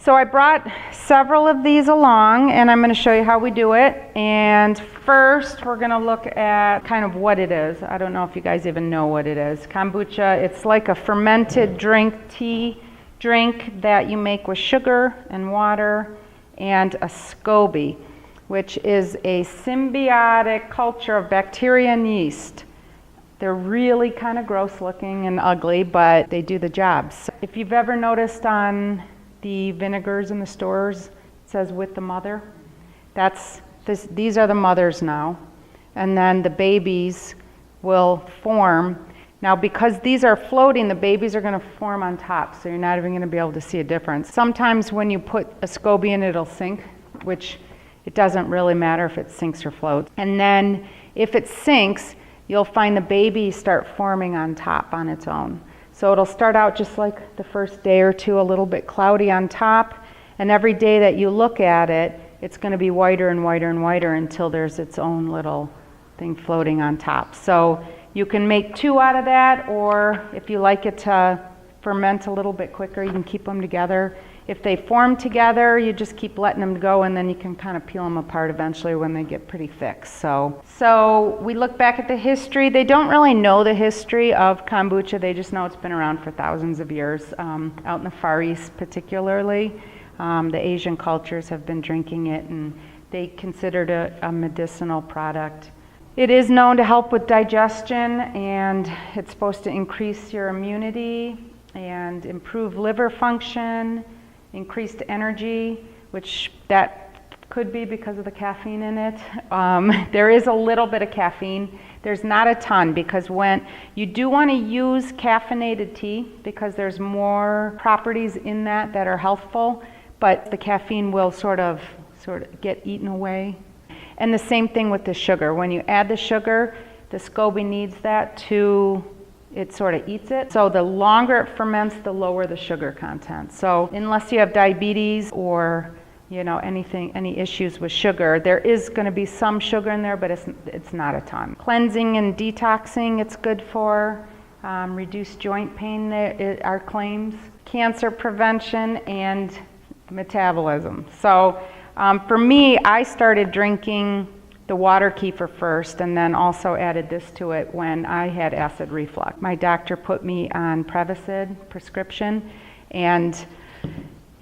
So I brought several of these along, and I'm going to show you how we do it. And first, we're going to look at kind of what it is. I don't know if you guys even know what it is. Kombucha, it's like a fermented tea drink that you make with sugar and water and a SCOBY, which is a symbiotic culture of bacteria and yeast. They're really kind of gross looking and ugly, but they do the job. So if you've ever noticed on the vinegars in the stores, it says with the mother. These are the mothers now. And then the babies will form. Now because these are floating, the babies are gonna form on top, so you're not even gonna be able to see a difference. Sometimes when you put a SCOBY in, it'll sink, which it doesn't really matter if it sinks or floats. And then if it sinks, you'll find the baby start forming on top on its own. So it'll start out just like the first day or two, a little bit cloudy on top, and every day that you look at it, it's going to be whiter and whiter and whiter until there's its own little thing floating on top. So you can make two out of that, or if you like it to ferment a little bit quicker, you can keep them together. If they form together, you just keep letting them go, and then you can kind of peel them apart eventually when they get pretty thick. So we look back at the history. They don't really know the history of kombucha. They just know it's been around for thousands of years, out in the Far East particularly. The Asian cultures have been drinking it, and they considered it a medicinal product. It is known to help with digestion, and it's supposed to increase your immunity and improve liver function, increased energy, which that could be because of the caffeine in it. There is a little bit of caffeine. There's not a ton, because when you do want to use caffeinated tea, because there's more properties in that are healthful, but the caffeine will sort of get eaten away. And the same thing with the sugar. When you add the sugar, the SCOBY needs that to, it sort of eats it. So the longer it ferments, the lower the sugar content. So unless you have diabetes or any issues with sugar, there is going to be some sugar in there, but it's not a ton. Cleansing and detoxing, it's good for. Reduced joint pain, are claims. Cancer prevention and metabolism. So for me, I started drinking the water kefir first, and then also added this to it when I had acid reflux. My doctor put me on Prevacid prescription, and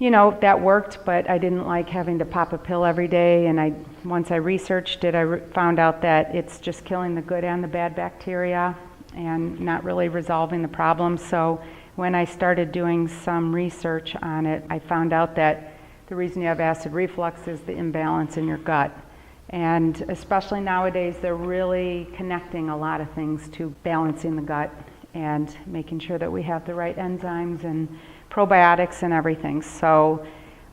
that worked, but I didn't like having to pop a pill every day. And once I researched it, I found out that it's just killing the good and the bad bacteria and not really resolving the problem. So when I started doing some research on it, I found out that the reason you have acid reflux is the imbalance in your gut. And especially nowadays, they're really connecting a lot of things to balancing the gut and making sure that we have the right enzymes and probiotics and everything. So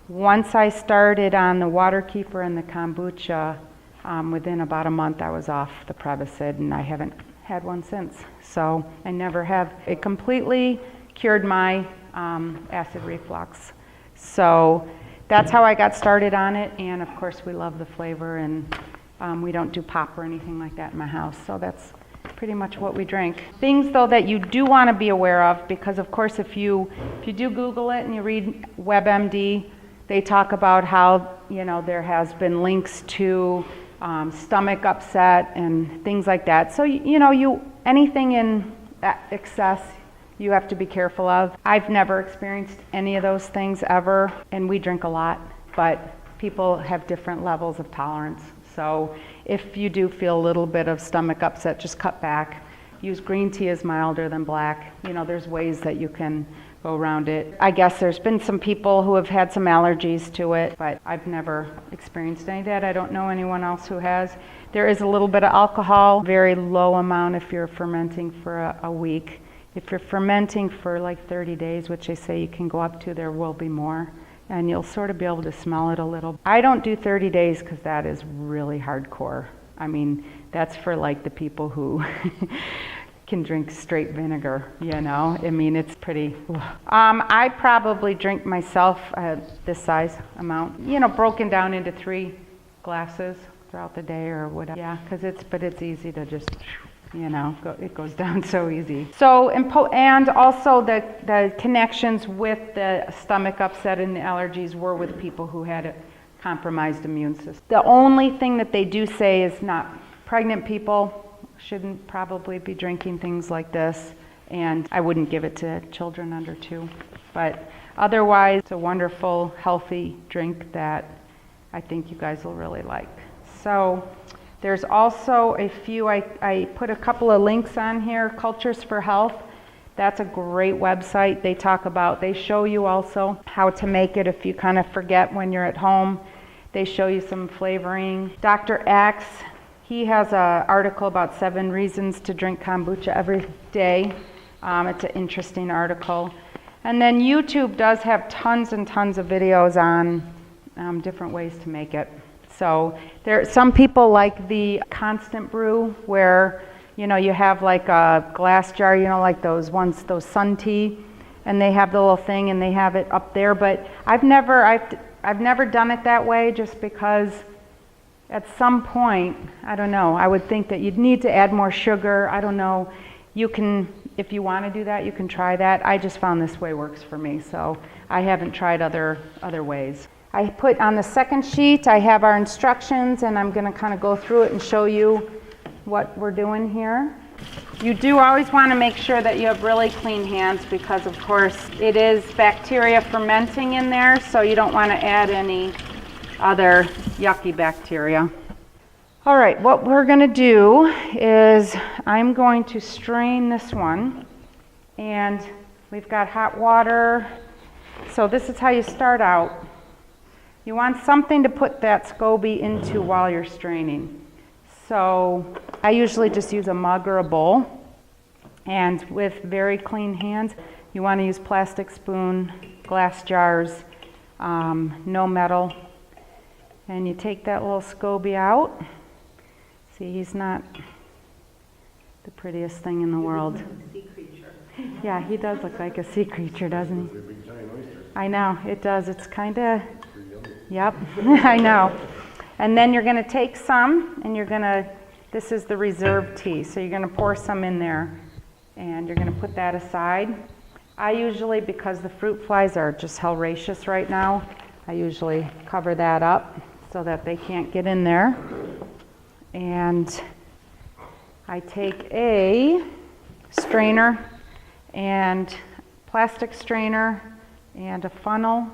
once I started on the water kefir and the kombucha, within about a month I was off the Prevacid, and I haven't had one since. So I never have. It completely cured my acid reflux. So that's how I got started on it, and of course we love the flavor, and we don't do pop or anything like that in my house, so that's pretty much what we drink. Things though that you do want to be aware of, because of course if you do Google it and you read WebMD, they talk about how there has been links to stomach upset and things like that. So anything in excess, you have to be careful of. I've never experienced any of those things ever, and we drink a lot, but people have different levels of tolerance. So if you do feel a little bit of stomach upset, just cut back. Use green tea is milder than black. There's ways that you can go around it. I guess there's been some people who have had some allergies to it, but I've never experienced any of that. I don't know anyone else who has. There is a little bit of alcohol, very low amount if you're fermenting for a week. If you're fermenting for like 30 days, which they say you can go up to, there will be more, and you'll sort of be able to smell it a little. I don't do 30 days because that is really hardcore. I mean, that's for like the people who can drink straight vinegar, I mean, it's pretty. I probably drink myself this size amount, broken down into 3 glasses throughout the day or whatever. Yeah, because it's easy to just you know, it goes down so easy. So, and also the connections with the stomach upset and the allergies were with people who had a compromised immune system. The only thing that they do say is not pregnant people shouldn't probably be drinking things like this, and I wouldn't give it to children under 2. But otherwise, it's a wonderful, healthy drink that I think you guys will really like. So there's also a few, I put a couple of links on here, Cultures for Health. That's a great website. They show you also how to make it if you kind of forget when you're at home. They show you some flavoring. Dr. Axe, he has an article about 7 reasons to drink kombucha every day. It's an interesting article. And then YouTube does have tons and tons of videos on different ways to make it. So some people like the constant brew where, you know, you have like a glass jar, you know, like those Sun Tea, and they have the little thing and they have it up there. But I've never done it that way, just because at some point, I don't know, I would think that you'd need to add more sugar. I don't know. You can, if you want to do that, you can try that. I just found this way works for me, so I haven't tried other ways. I put on the second sheet, I have our instructions, and I'm going to kind of go through it and show you what we're doing here. You do always want to make sure that you have really clean hands, because of course it is bacteria fermenting in there, so you don't want to add any other yucky bacteria. All right, what we're going to do is I'm going to strain this one, and we've got hot water. So this is how you start out. You want something to put that SCOBY into while you're straining. So I usually just use a mug or a bowl, and with very clean hands, you want to use plastic spoon, glass jars, no metal. And you take that little SCOBY out. See, he's not the prettiest thing in the world. Sea creature. Yeah, he does look like a sea creature, doesn't he? I know, it does. It's kind of, yep, I know. And then you're going to take some, and you're going to, this is the reserve tea, so you're going to pour some in there, and you're going to put that aside. I usually, because the fruit flies are just hellacious right now, I usually cover that up so that they can't get in there. And I take a strainer and plastic strainer and a funnel.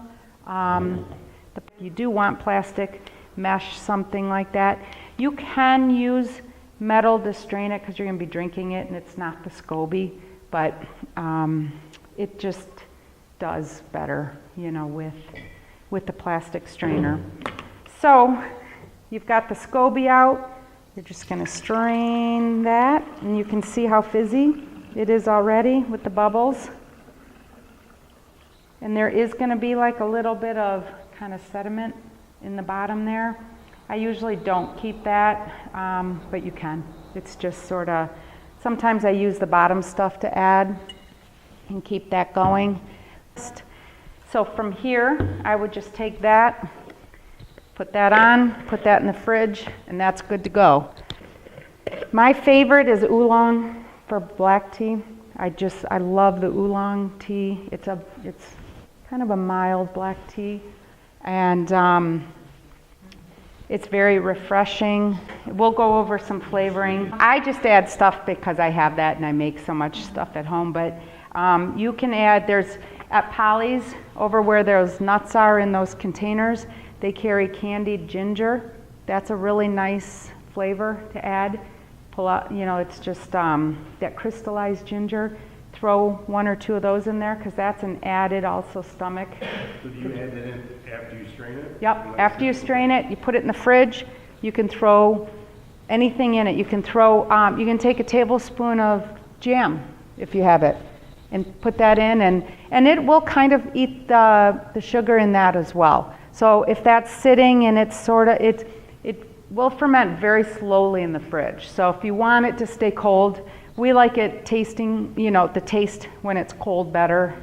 You do want plastic mesh, something like that. You can use metal to strain it because you're going to be drinking it and it's not the SCOBY, but it just does better, you know, with the plastic strainer. So you've got the SCOBY out. You're just going to strain that, and you can see how fizzy it is already with the bubbles. And there is going to be like a little bit of kind of sediment in the bottom there. I usually don't keep that, but you can. It's just sort of, sometimes I use the bottom stuff to add and keep that going. So from here, I would just take that, put that on, put that in the fridge, and that's good to go. My favorite is oolong for black tea. I love the oolong tea. It's kind of a mild black tea, and it's very refreshing. We'll go over some flavoring. I just add stuff because I have that and I make so much stuff at home, but you can add, there's at Polly's, over where those nuts are in those containers, they carry candied ginger. That's a really nice flavor to add. Pull out, you know, it's just that crystallized ginger. Throw 1 or 2 of those in there because that's an added also stomach. So do you add that in after you strain it? Yep, after you strain it, you put it in the fridge. You can throw anything in it. You can throw, you can take a tablespoon of jam if you have it and put that in, and it will kind of eat the sugar in that as well. So if that's sitting and it's sort of, it will ferment very slowly in the fridge. So if you want it to stay cold, we like it tasting, you know, the taste when it's cold better.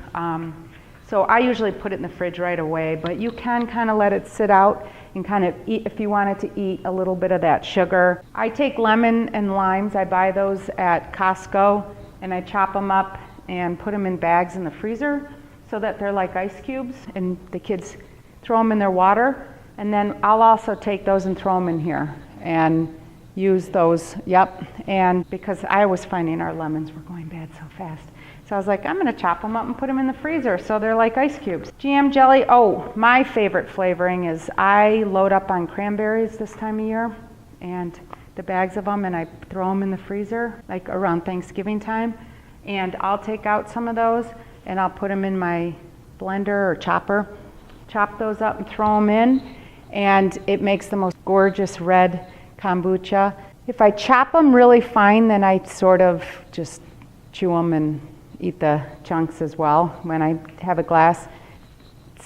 So I usually put it in the fridge right away, but you can kind of let it sit out. and kind of eat, if you wanted to eat a little bit of that sugar. I take lemon and limes, I buy those at Costco, and I chop them up and put them in bags in the freezer so that they're like ice cubes, and the kids throw them in their water. And then I'll also take those and throw them in here and use those, yep. And because I was finding our lemons were going bad so fast. So I was like, I'm gonna chop them up and put them in the freezer so they're like ice cubes. Jam jelly, oh, my favorite flavoring is I load up on cranberries this time of year, and the bags of them, and I throw them in the freezer, like around Thanksgiving time. And I'll take out some of those and I'll put them in my blender or chopper, chop those up and throw them in, and it makes the most gorgeous red kombucha. If I chop them really fine, then I sort of just chew them and eat the chunks as well when I have a glass.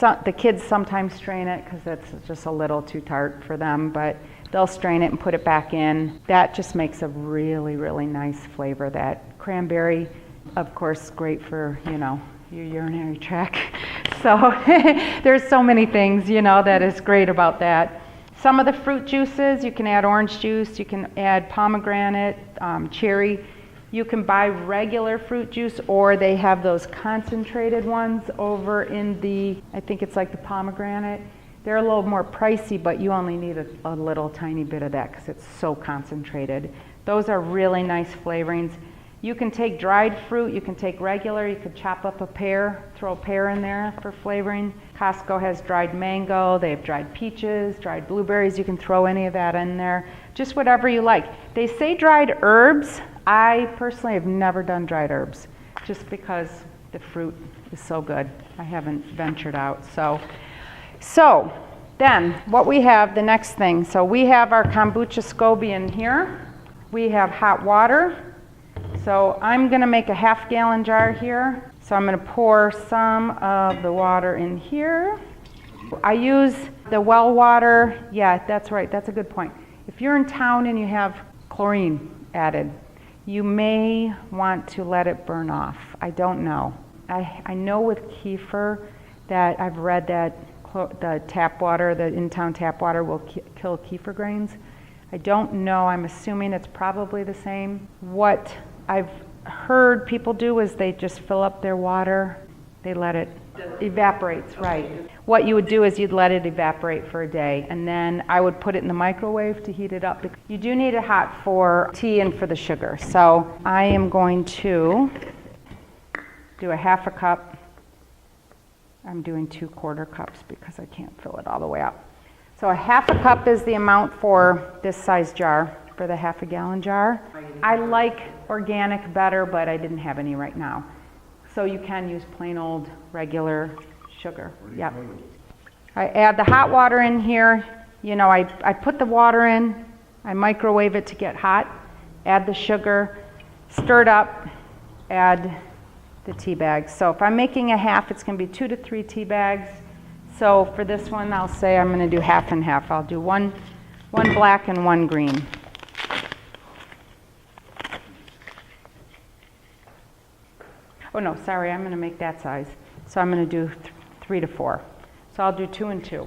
The kids sometimes strain it because it's just a little too tart for them, but they'll strain it and put it back in. That just makes a really, really nice flavor. That cranberry, of course, great for, you know, your urinary tract. So there's so many things, you know, that is great about that. Some of the fruit juices, you can add orange juice, you can add pomegranate, cherry. You can buy regular fruit juice, or they have those concentrated ones over in the, I think it's like the pomegranate. They're a little more pricey, but you only need a little tiny bit of that because it's so concentrated. Those are really nice flavorings. You can take dried fruit, you can take regular, you could chop up a pear, throw a pear in there for flavoring. Costco has dried mango, they have dried peaches, dried blueberries, you can throw any of that in there. Just whatever you like. They say dried herbs. I personally have never done dried herbs just because the fruit is so good. I haven't ventured out. So then what we have, the next thing, so we have our kombucha SCOBY in here. We have hot water. So I'm going to make a half-gallon jar here. So I'm going to pour some of the water in here. I use the well water. Yeah, that's right. That's a good point. If you're in town and you have chlorine added, you may want to let it burn off. I don't know. I know with kefir that I've read that the tap water, the in-town tap water will kill kefir grains. I don't know. I'm assuming it's probably the same. What I've heard people do is they just fill up their water, they let it evaporates, right. What you would do is you'd let it evaporate for a day, and then I would put it in the microwave to heat it up. You do need it hot for tea and for the sugar. So I am going to do a half a cup. I'm doing 2/4 cups because I can't fill it all the way up. So a half a cup is the amount for this size jar, for the half a gallon jar. I like organic better, but I didn't have any right now. So you can use plain old regular sugar. Yep. I add the hot water in here. You know, I put the water in, I microwave it to get hot, add the sugar, stir it up, add the tea bags. So if I'm making a half, it's going to be 2 to 3 tea bags. So for this one, I'll say I'm going to do half and half. I'll do one black and one green. Oh no, sorry, I'm going to make that size. So I'm going to do 3 to 4. So I'll do 2 and 2.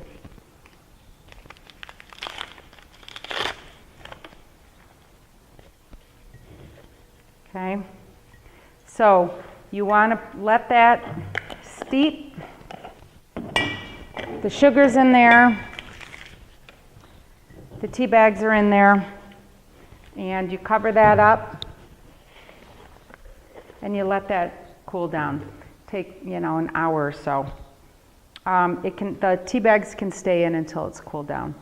Okay. So you want to let that steep. The sugar's in there. The tea bags are in there. And you cover that up. And you let that cool down. Take, you know, an hour or so. The tea bags can stay in until it's cooled down.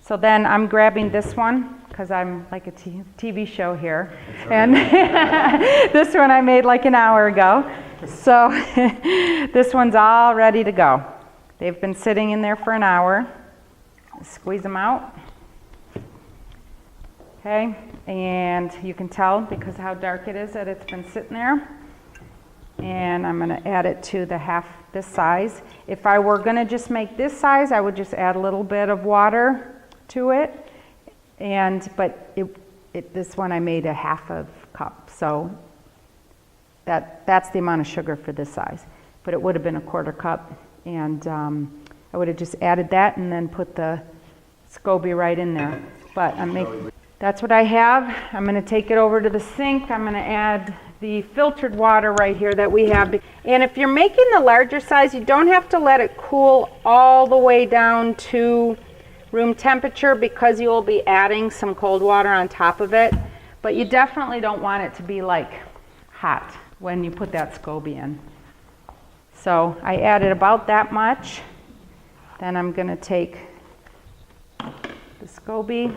So then I'm grabbing this one because I'm like a TV show here. And this one I made like an hour ago. So this one's all ready to go. They've been sitting in there for an hour. Squeeze them out. Okay, and you can tell because of how dark it is that it's been sitting there. And I'm going to add it to the half this size. If I were going to just make this size, I would just add a little bit of water to it. But this one I made a half a cup, so that's the amount of sugar for this size. But it would have been a 1/4 cup, and I would have just added that and then put the SCOBY right in there. But that's what I have. I'm going to take it over to the sink. I'm going to add the filtered water right here that we have. And if you're making the larger size, you don't have to let it cool all the way down to room temperature because you will be adding some cold water on top of it. But you definitely don't want it to be like hot when you put that SCOBY in. So I added about that much. Then I'm going to take the SCOBY,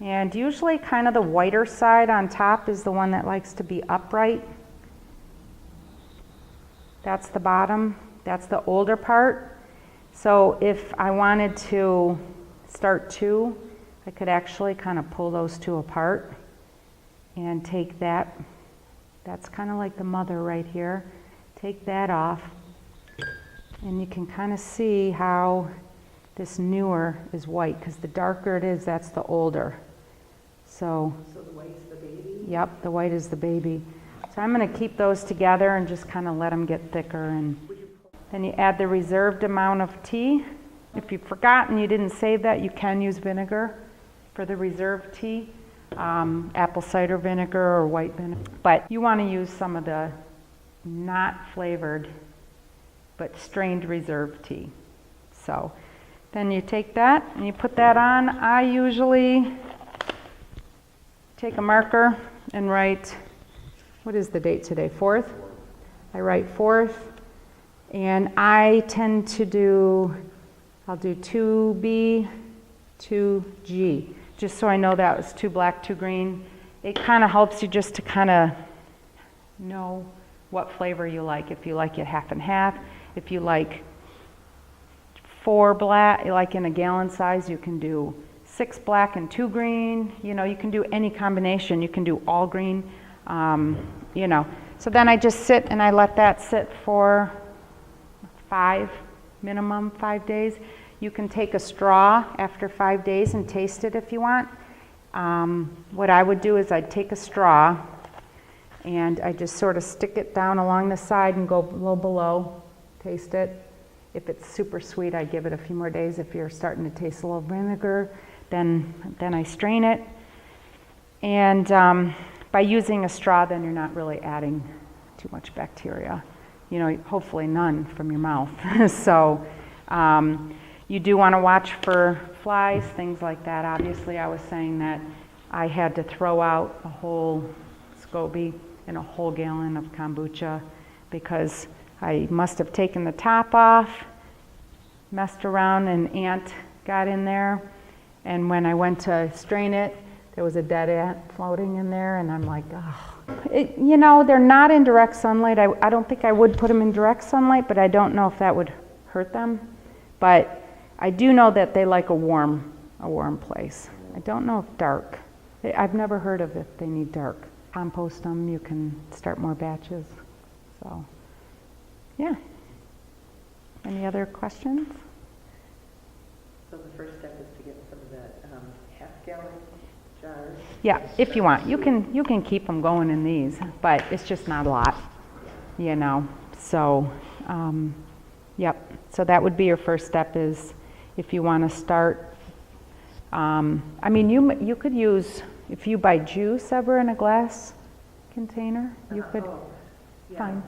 and usually kind of the whiter side on top is the one that likes to be upright. That's the bottom, that's the older part. So if I wanted to start two, I could actually kind of pull those two apart and take that. That's kind of like the mother right here. Take that off, and you can kind of see how this newer is white, because the darker it is, that's the older. So the white's the baby? Yep, the white is the baby. So I'm going to keep those together and just kind of let them get thicker. And then you add the reserved amount of tea. If you've forgotten, you didn't save that, you can use vinegar for the reserved tea, apple cider vinegar or white vinegar. But you want to use some of the not flavored but strained reserved tea. So then you take that and you put that on. I usually take a marker and write, what is the date today, 4th? I write 4th, and I tend to do, I'll do 2B, 2G, just so I know that was 2 black, 2 green. It kind of helps you just to kind of know what flavor you like. If you like it half and half, if you like 4 black, like in a gallon size, you can do 6 black and 2 green. You know, you can do any combination. You can do all green, you know. So then I just sit and I let that sit for minimum 5 days. You can take a straw after 5 days and taste it if you want. What I would do is I'd take a straw and I just sort of stick it down along the side and go a little below, taste it. If it's super sweet, I give it a few more days. If you're starting to taste a little vinegar, then I strain it. And by using a straw, then you're not really adding too much bacteria. You know, hopefully none from your mouth. So you do want to watch for flies, things like that. Obviously, I was saying that I had to throw out a whole SCOBY and a whole gallon of kombucha because I must have taken the top off, messed around, and an ant got in there. And when I went to strain it, there was a dead ant floating in there, and I'm like, oh. You know, they're not in direct sunlight. I don't think I would put them in direct sunlight, but I don't know if that would hurt them. But I do know that they like a warm place. I don't know if dark. I've never heard of if they need dark. Compost them, you can start more batches. So, yeah. Any other questions? So the first step is to get some of that half-gallon jars. Yeah, if you want. You can keep them going in these, but it's just not a lot, you know. So, yep. So that would be your first step is if you want to start. I mean, you could use, if you buy juice ever in a glass container, you could. Fine.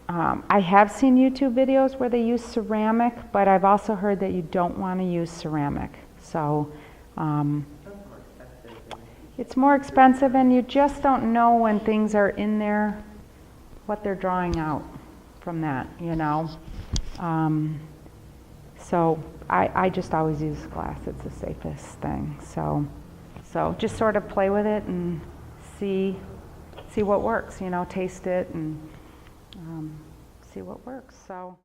I have seen YouTube videos where they use ceramic, but I've also heard that you don't want to use ceramic. So it's more expensive, and you just don't know when things are in there, what they're drawing out from that, you know. So I just always use glass. It's the safest thing. So just sort of play with it and see what works, you know, taste it and see what works. So.